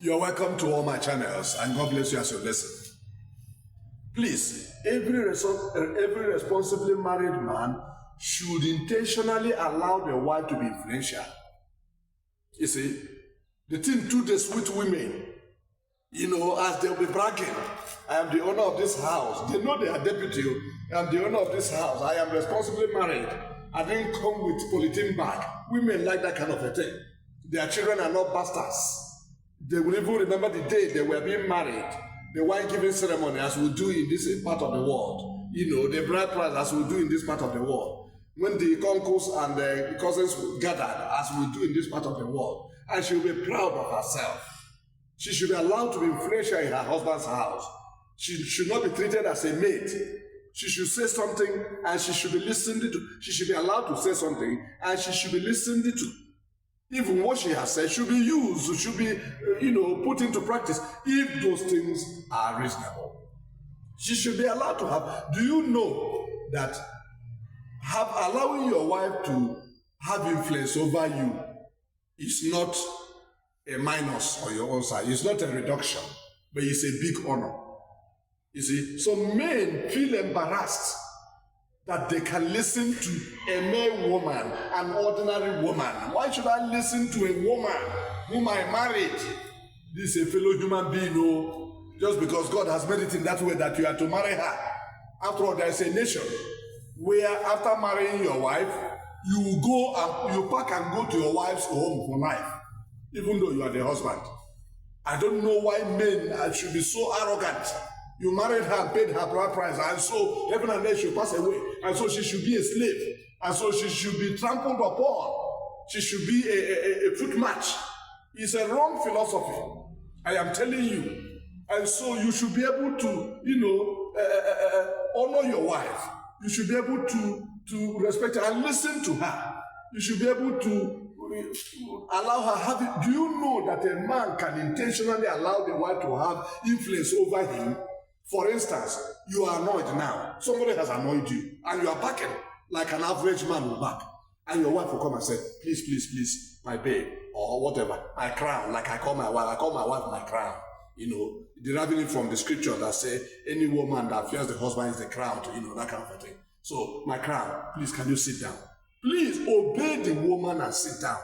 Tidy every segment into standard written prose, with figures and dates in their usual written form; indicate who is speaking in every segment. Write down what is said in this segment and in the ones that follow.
Speaker 1: You're welcome to all my channels, and God bless you as you listen. Please, every responsibly married man should intentionally allow the wife to be influential. You see, the thing too they sweet women, as they'll be bragging, I am the owner of this house. They know they are deputy. I am the owner of this house. I am responsibly married. I didn't come with polythene bag. Women like that kind of a thing. Their children are not bastards. They will even remember the day they were being married, the wine giving ceremony as we do in this part of the world. The bride price as we do in this part of the world. When the uncles and the cousins gathered as we do in this part of the world. And she will be proud of herself. She should be allowed to be influential in her husband's house. She should not be treated as a maid. She should say something and she should be listened to. She should be allowed to say something and she should be listened to. Even what she has said should be used, should be, put into practice if those things are reasonable. She should be allowed to have. Do you know that allowing your wife to have influence over you is not a minus on your own side. It's not a reduction, but it's a big honor. You see, some men feel embarrassed that they can listen to a mere woman, an ordinary woman. Why should I listen to a woman whom I married? This is a fellow human being, just because God has made it in that way that you are to marry her. After all, there is a nation where after marrying your wife, you go and you pack and go to your wife's home for life, even though you are the husband. I don't know why men should be so arrogant. You married her and paid her bride price, and so heaven and earth should pass away, and so she should be a slave, and so she should be trampled upon. She should be a foot match. It's a wrong philosophy. I am telling you. And so you should be able to, honor your wife. You should be able to respect her and listen to her. You should be able to allow her have it. Do you know that a man can intentionally allow the wife to have influence over him? For instance, you are annoyed now. Somebody has annoyed you, and you are backing like an average man will back. And your wife will come and say, please, please, please, my babe, or whatever, my crown, like I call my wife my crown. Deriving it from the scripture that say, any woman that fears the husband is the crown, that kind of a thing. So, my crown, please, can you sit down? Please obey the woman and sit down.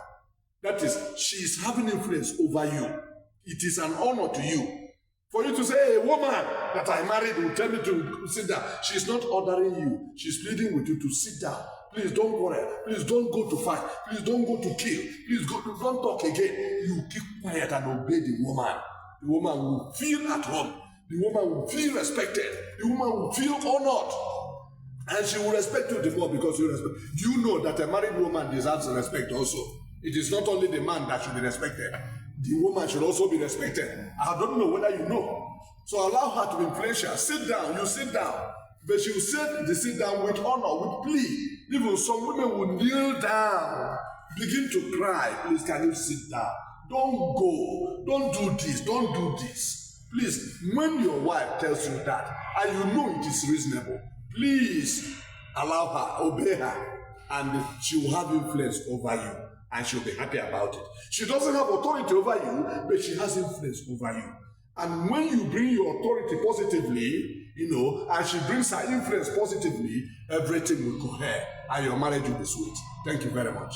Speaker 1: That is, she is having influence over you. It is an honor to you. For you to say, hey, a woman that I married will tell me to sit down. She is not ordering you. She is pleading with you to sit down. Please don't quarrel. Please don't go to fight. Please don't go to kill. Please don't talk again. You keep quiet and obey the woman. The woman will feel at home. The woman will feel respected. The woman will feel honored. And she will respect you the more because you respect. Do you know that a married woman deserves respect also? It is not only the man that should be respected. The woman should also be respected. I don't know whether you know. So allow her to be influential. Sit down, you sit down. But she will sit down with honor, with plea. Even some women will kneel down, begin to cry. Please, can you sit down? Don't go. Don't do this. Don't do this. Please, when your wife tells you that, and you know it is reasonable, please allow her, obey her, and she will have influence over you. And she'll be happy about it. She doesn't have authority over you, but she has influence over you. And when you bring your authority positively, and she brings her influence positively, everything will go ahead, and your marriage will be sweet. Thank you very much.